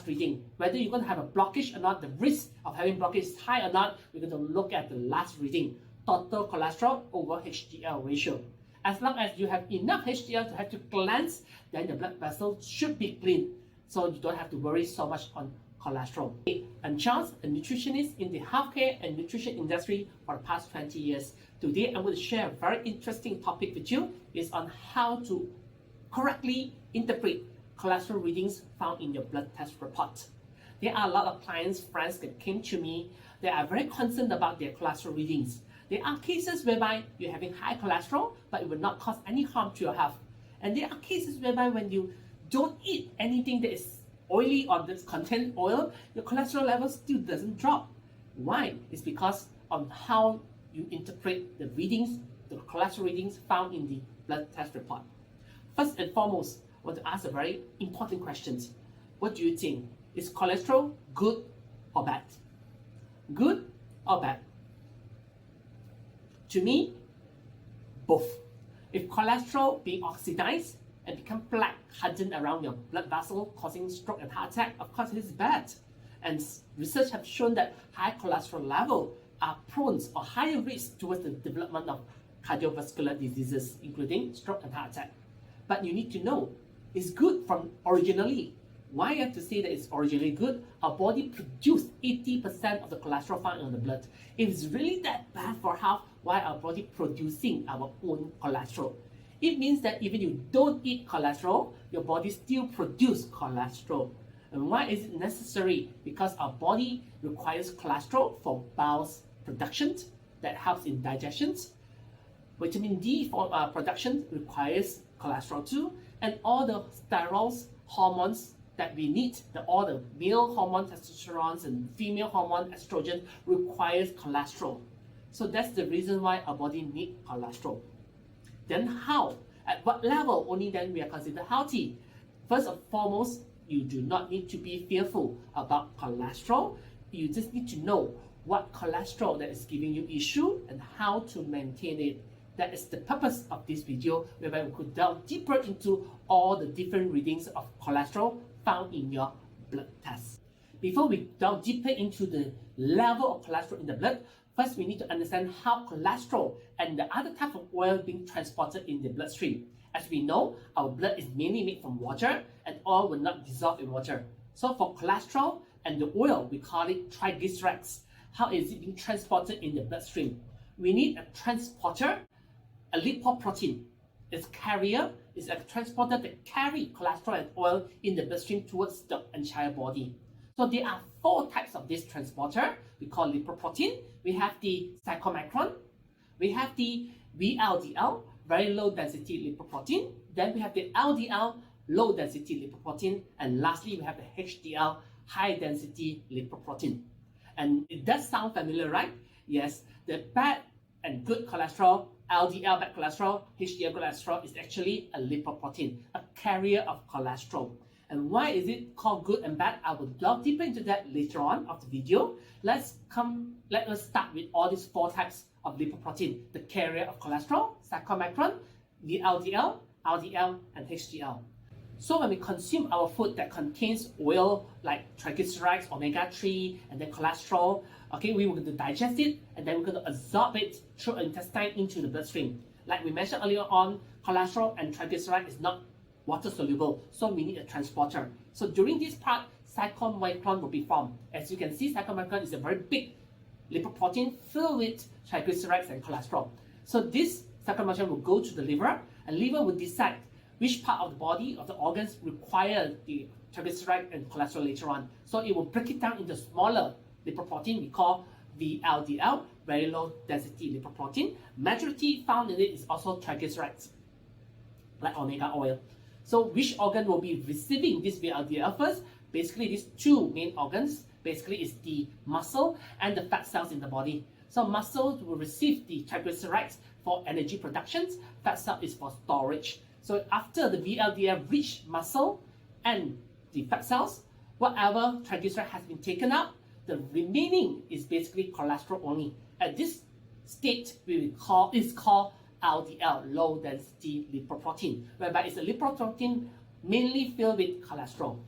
last reading. Whether you're going to have a blockage or not, the risk of having blockage is high or not, we're going to look at the last reading, total cholesterol over HDL ratio. As long as you have enough HDL to have to cleanse, then the blood vessel should be clean. So you don't have to worry so much on cholesterol. I'm Charles, a nutritionist in the healthcare and nutrition industry for the past 20 years. Today, I'm going to share a very interesting topic with you. It's on how to correctly interpret cholesterol readings found in your blood test report. There are a lot of clients, friends that came to me. They are very concerned about their cholesterol readings. There are cases whereby you're having high cholesterol, but it will not cause any harm to your health. And there are cases whereby when you don't eat anything that is oily or that contains oil, your cholesterol level still doesn't drop. Why? It's because of how you interpret the readings, the cholesterol readings found in the blood test report. First and foremost, I want to ask a very important question. What do you think? Is cholesterol good or bad? Good or bad? To me, both. If cholesterol being oxidized and become plaque hardened around your blood vessel, causing stroke and heart attack, of course it is bad. And research have shown that high cholesterol level are prone or higher risk towards the development of cardiovascular diseases, including stroke and heart attack. But you need to know, it's good from originally. Why I have to say that it's originally good? Our body produced 80% of the cholesterol found in the blood. If it's really that bad for health, why our body producing our own cholesterol? It means that even you don't eat cholesterol, your body still produces cholesterol. And why is it necessary? Because our body requires cholesterol for bowel production that helps in digestion. Vitamin D for production requires cholesterol too, and all the sterols, hormones that we need, all the male hormone testosterone and female hormone estrogen requires cholesterol. So that's the reason why our body needs cholesterol. Then how? At what level only then we are considered healthy? First and foremost, you do not need to be fearful about cholesterol. You just need to know what cholesterol that is giving you issue and how to maintain it. That is the purpose of this video, whereby we could delve deeper into all the different readings of cholesterol found in your blood test. Before we delve deeper into the level of cholesterol in the blood, first we need to understand how cholesterol and the other type of oil being transported in the bloodstream. As we know, our blood is mainly made from water, and oil will not dissolve in water. So for cholesterol and the oil, we call it triglycerides. How is it being transported in the bloodstream? We need a transporter, a lipoprotein. Its carrier is a transporter that carries cholesterol and oil in the bloodstream towards the entire body. So there are 4 types of this transporter. We call lipoprotein. We have the cyclomicron. We have the VLDL, very low density lipoprotein. Then we have the LDL, low density lipoprotein. And lastly, we have the HDL, high density lipoprotein. And it does sound familiar, right? Yes, the bad and good cholesterol, LDL bad cholesterol, HDL cholesterol is actually a lipoprotein, a carrier of cholesterol. And why is it called good and bad? I will delve deeper into that later on of the video. Let us start with all these 4 types of lipoprotein, the carrier of cholesterol, cyclomicron, the LDL, LDL, and HDL. So when we consume our food that contains oil like triglycerides, omega-3, and then cholesterol, okay, we are going to digest it and then we're going to absorb it through our intestine into the bloodstream. Like we mentioned earlier on, cholesterol and triglyceride is not water soluble, so we need a transporter. So during this part, cyclomicron will be formed. As you can see, cyclomicron is a very big lipoprotein filled with triglycerides and cholesterol. So this cyclomicron will go to the liver, and liver will decide which part of the body, of the organs, require the triglyceride and cholesterol later on. So it will break it down into smaller lipoprotein we call the LDL, very low density lipoprotein. Majority found in it is also triglycerides, like omega oil. So which organ will be receiving this VLDL first? Basically, these 2 main organs, basically is the muscle and the fat cells in the body. So muscles will receive the triglycerides for energy production, fat cell is for storage. So after the VLDL reach muscle and the fat cells, whatever triglyceride has been taken up, the remaining is basically cholesterol only. At this state, it's called LDL, low density lipoprotein, whereby it's a lipoprotein mainly filled with cholesterol.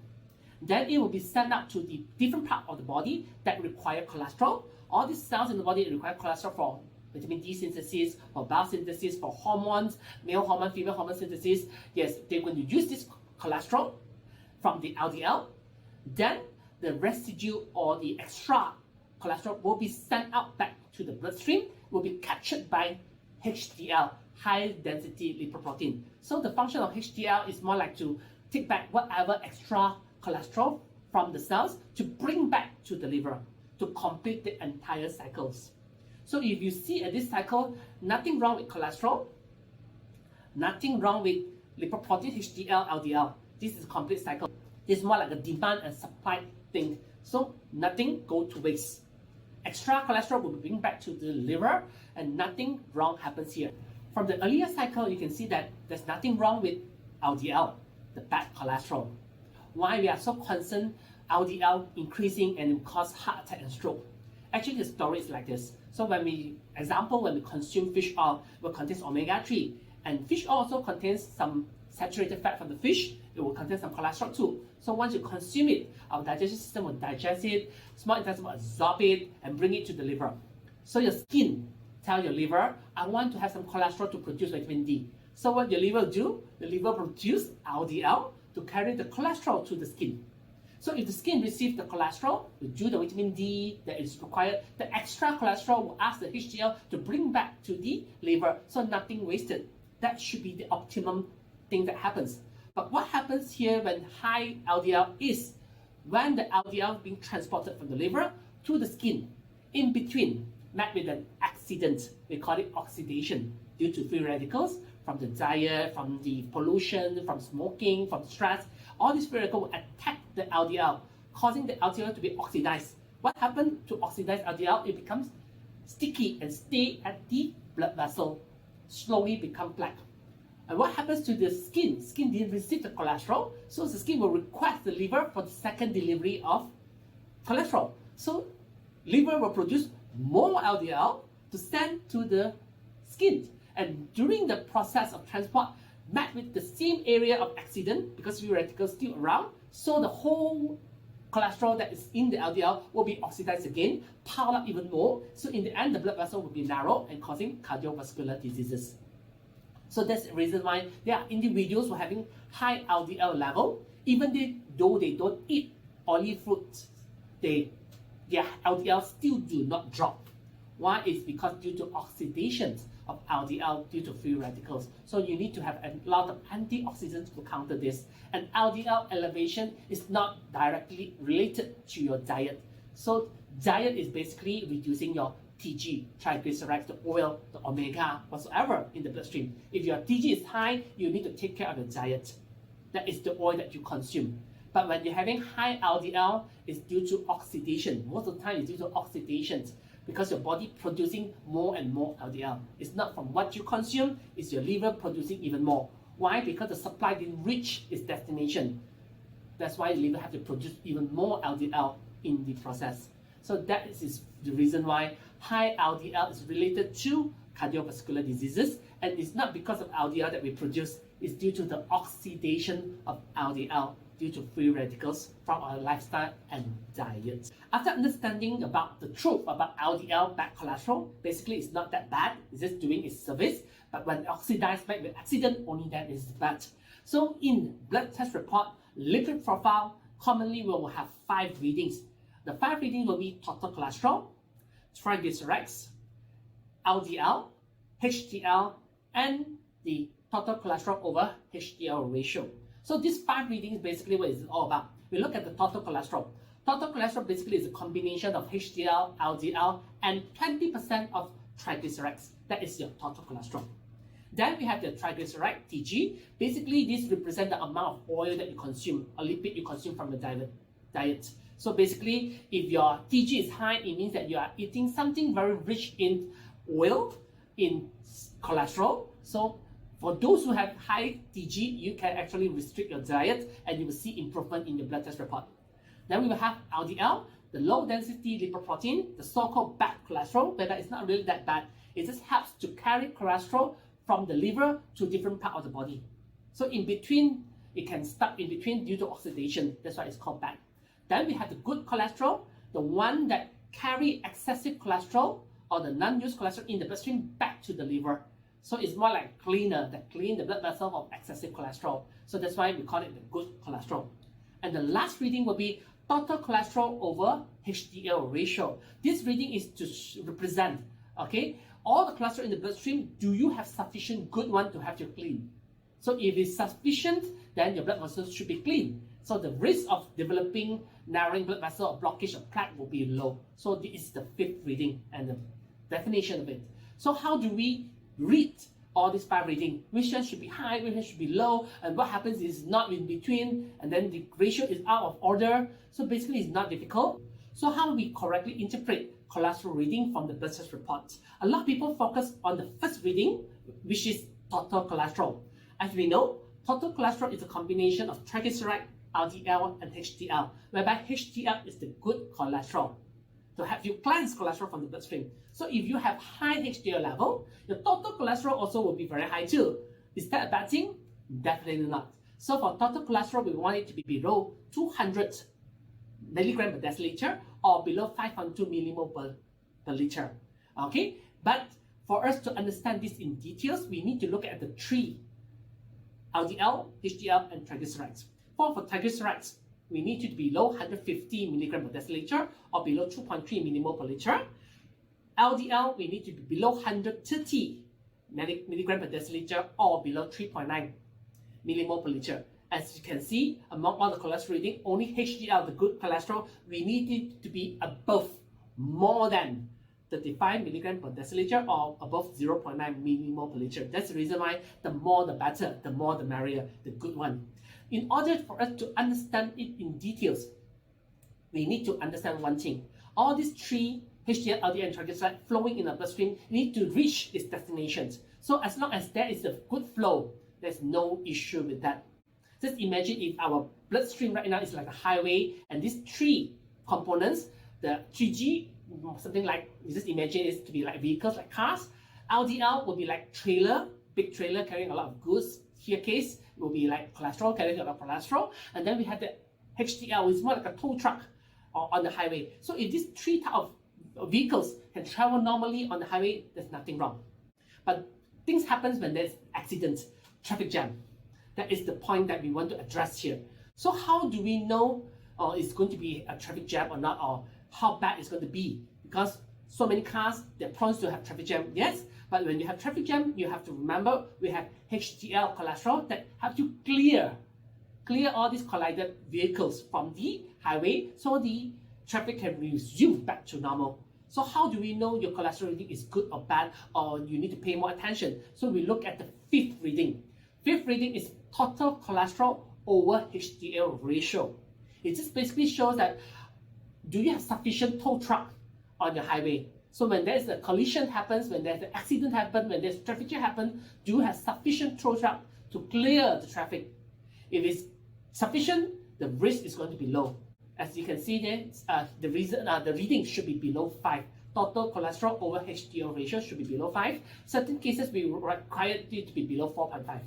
Then it will be sent out to the different part of the body that require cholesterol. All these cells in the body require cholesterol for vitamin D synthesis, for bile synthesis, for hormones, male hormone, female hormone synthesis. Yes, they're going to use this cholesterol from the LDL. Then the residue or the extra cholesterol will be sent out back to the bloodstream, will be captured by HDL, high density lipoprotein. So the function of HDL is more like to take back whatever extra cholesterol from the cells to bring back to the liver to complete the entire cycles. So if you see at this cycle, nothing wrong with cholesterol, nothing wrong with lipoprotein, HDL, LDL. This is a complete cycle. This is more like a demand and supply thing. So nothing go to waste. Extra cholesterol will be bring back to the liver and nothing wrong happens here. From the earlier cycle, you can see that there's nothing wrong with LDL, the bad cholesterol. Why we are so concerned LDL increasing and cause heart attack and stroke? Actually, the story is like this. So when we consume fish oil, it contains omega-3, and fish oil also contains some saturated fat from the fish. It will contain some cholesterol too. So once you consume it, our digestion system will digest it, small intestine will absorb it and bring it to the liver. So your skin tell your liver, I want to have some cholesterol to produce vitamin D. So what your liver do? The liver produce LDL to carry the cholesterol to the skin. So if the skin receives the cholesterol, due to the vitamin D that is required, the extra cholesterol will ask the HDL to bring back to the liver, so nothing wasted. That should be the optimum thing that happens. But what happens here when high LDL is when the LDL is being transported from the liver to the skin, in between, met with an accident. We call it oxidation due to free radicals from the diet, from the pollution, from smoking, from stress. All these free radicals will attack the LDL, causing the LDL to be oxidized. What happens to oxidize LDL? It becomes sticky and stay at the blood vessel, slowly become black. And what happens to the skin? Skin didn't receive the cholesterol, so the skin will request the liver for the second delivery of cholesterol. So liver will produce more LDL to send to the skin. And during the process of transport, met with the same area of accident, because free radicals still around, so the whole cholesterol that is in the LDL will be oxidized again, piled up even more. So in the end, the blood vessel will be narrow and causing cardiovascular diseases. So that's the reason why there are individuals who are having high LDL level, even though they don't eat oily foods, their LDL still do not drop. Why? It's because due to oxidation of LDL due to free radicals. So you need to have a lot of antioxidants to counter this. And LDL elevation is not directly related to your diet. So diet is basically reducing your TG, triglycerides, the oil, the omega, whatsoever in the bloodstream. If your TG is high, you need to take care of your diet. That is the oil that you consume. But when you're having high LDL, it's due to oxidation. Most of the time, it's due to oxidation because your body producing more and more LDL. It's not from what you consume, it's your liver producing even more. Why? Because the supply didn't reach its destination. That's why the liver have to produce even more LDL in the process. So that is the reason why high LDL is related to cardiovascular diseases, and it's not because of LDL that we produce, it's due to the oxidation of LDL due to free radicals from our lifestyle and diet. After understanding about the truth about LDL bad cholesterol, basically it's not that bad, it's just doing its service, but when oxidized back with accident, only then is bad. So in blood test report, lipid profile, commonly we will have 5 readings. The 5 readings will be total cholesterol, triglycerides, LDL, HDL, and the total cholesterol over HDL ratio. So these 5 readings basically what it's all about. We look at the total cholesterol. Total cholesterol basically is a combination of HDL, LDL, and 20% of triglycerides. That is your total cholesterol. Then we have the triglyceride, TG. Basically, this represents the amount of oil that you consume, or lipid you consume from the diet. So basically, if your TG is high, it means that you are eating something very rich in oil, in cholesterol. So for those who have high TG, you can actually restrict your diet and you will see improvement in your blood test report. Then we will have LDL, the low density lipoprotein, the so-called bad cholesterol, but it's not really that bad. It just helps to carry cholesterol from the liver to different part of the body. So in between It can stuck in between due to oxidation. That's why it's called bad. Then we have the good cholesterol, the one that carry excessive cholesterol or the non-used cholesterol in the bloodstream back to the liver. So it's more like cleaner, that clean the blood vessel of excessive cholesterol. So that's why we call it the good cholesterol. And the last reading will be total cholesterol over HDL ratio. This reading is to represent, okay, all the cholesterol in the bloodstream. Do you have sufficient good one to have you clean? So if it's sufficient, then your blood vessels should be clean. So the risk of developing narrowing blood vessel or blockage of plaque will be low. So this is the fifth reading and the definition of it. So how do we read all these 5 readings? Which one should be high, which one should be low, and what happens is not in between, and then the ratio is out of order. So basically it's not difficult. So how do we correctly interpret cholesterol reading from the blood test report? A lot of people focus on the first reading, which is total cholesterol. As we know, total cholesterol is a combination of triglyceride, LDL, and HDL, whereby HDL is the good cholesterol to help you cleanse cholesterol from the bloodstream. So if you have high HDL level, your total cholesterol also will be very high too. Is that a bad thing? Definitely not. So for total cholesterol, we want it to be below 200 milligram per deciliter or below 5.2 millimole per liter. Okay, but for us to understand this in details, we need to look at the 3: LDL, HDL, and triglycerides. For triglycerides, we need to be below 150 milligram per deciliter or below 2.3 millimole per liter. LDL, we need to be below 130 milligram per deciliter or below 3.9 millimole per liter. As you can see, among all the cholesterol reading, only HDL, the good cholesterol, we need it to be above, more than 35 milligram per deciliter or above 0.9 millimole per liter. That's the reason why the more the better, the more the merrier, the good one. In order for us to understand it in details, we need to understand one thing. All these 3 HDL, LDL, and triglyceride flowing in the bloodstream need to reach its destinations. So as long as there is a good flow, there's no issue with that. Just imagine if our bloodstream right now is like a highway, and these 3 components, the 3G, something like, just imagine it to be like vehicles, like cars. LDL will be like trailer, big trailer carrying a lot of goods. Here case will be like cholesterol, carrying a lot of cholesterol. And then we have the HDL, which is more like a tow truck on the highway. So if these 3 types of vehicles can travel normally on the highway, there's nothing wrong. But things happen when there's accidents, traffic jam. That is the point that we want to address here. So how do we know it's going to be a traffic jam or not, or how bad it's going to be? Because so many cars, they're prone to have traffic jam, yes, but when you have traffic jam, you have to remember we have HDL cholesterol that have to clear all these collided vehicles from the highway so the traffic can resume back to normal. So how do we know your cholesterol reading is good or bad, or you need to pay more attention? So we look at the 5th reading. 5th reading is total cholesterol over HDL ratio. It just basically shows that do you have sufficient tow truck on your highway? So when there's a collision happens, when there's an accident happens, when there's traffic jam happens, do you have sufficient tow truck to clear the traffic? If it's sufficient, the risk is going to be low. As you can see there, the reading should be below 5. Total cholesterol over HDL ratio should be below 5. Certain cases we require it to be below 4.5.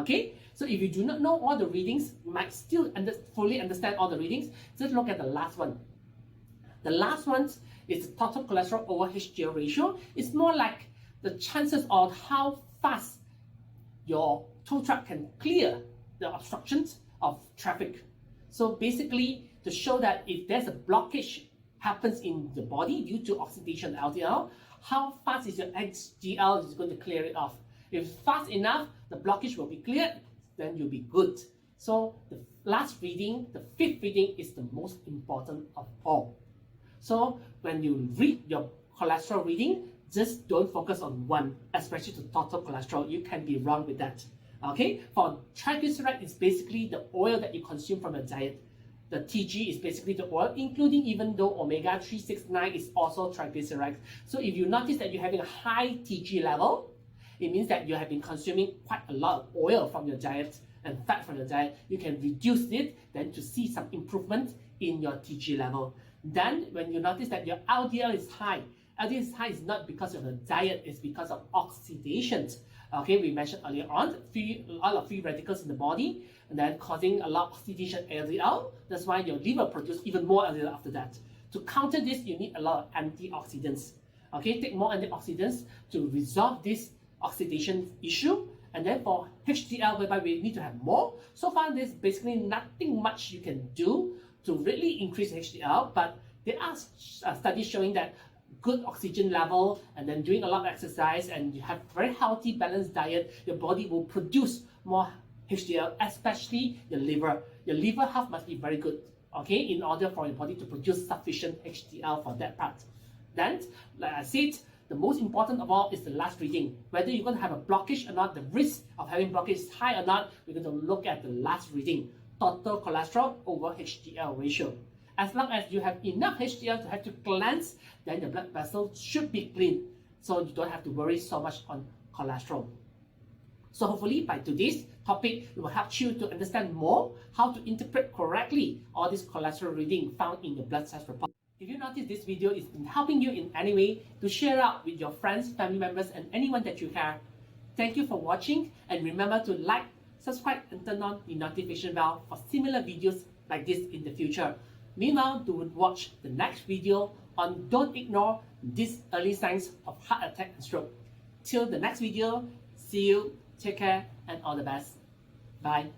Okay, so if you do not know all the readings, you might still fully understand all the readings. Just look at the last one. The last one is total cholesterol over HDL ratio. It's more like the chances of how fast your tow truck can clear the obstructions of traffic. So basically, to show that if there's a blockage happens in the body due to oxidation LDL, how fast is your HDL is going to clear it off? If it's fast enough, the blockage will be cleared, then you'll be good. So the last reading, the 5th reading, is the most important of all. So when you read your cholesterol reading, just don't focus on one, especially the total cholesterol. You can be wrong with that. Okay, for triglyceride, it's basically the oil that you consume from your diet. The TG is basically the oil, including even though omega-369 is also triglycerides. So if you notice that you're having a high TG level, it means that you have been consuming quite a lot of oil from your diet and fat from your diet. You can reduce it then to see some improvement in your TG level. Then when you notice that your LDL is high, LDL is high is not because of the diet, it's because of oxidation. Okay, we mentioned earlier on, a lot of free radicals in the body, and then causing a lot of oxidation LDL. That's why your liver produces even more LDL after that. To counter this, you need a lot of antioxidants. Okay, take more antioxidants to resolve this oxidation issue. And then for HDL, whereby we need to have more, so far there's basically nothing much you can do to really increase HDL, but there are studies showing that good oxygen level and then doing a lot of exercise and you have very healthy balanced diet, your body will produce more HDL, especially your liver. Your liver health must be very good, okay, in order for your body to produce sufficient HDL for that part. Then, like I said, the most important of all is the last reading. Whether you're going to have a blockage or not, the risk of having blockage is high or not, we're going to look at the last reading, total cholesterol over HDL ratio. As long as you have enough HDL to have to cleanse, then the blood vessel should be clean. So you don't have to worry so much on cholesterol. So hopefully by today's topic, it will help you to understand more how to interpret correctly all this cholesterol reading found in your blood test report. If you notice this video is helping you in any way, to share out with your friends, family members, and anyone that you care. Thank you for watching, and remember to like, subscribe, and turn on the notification bell for similar videos like this in the future. Meanwhile, do watch the next video on don't ignore these early signs of heart attack and stroke. Till the next video, see you, take care, and all the best. Bye.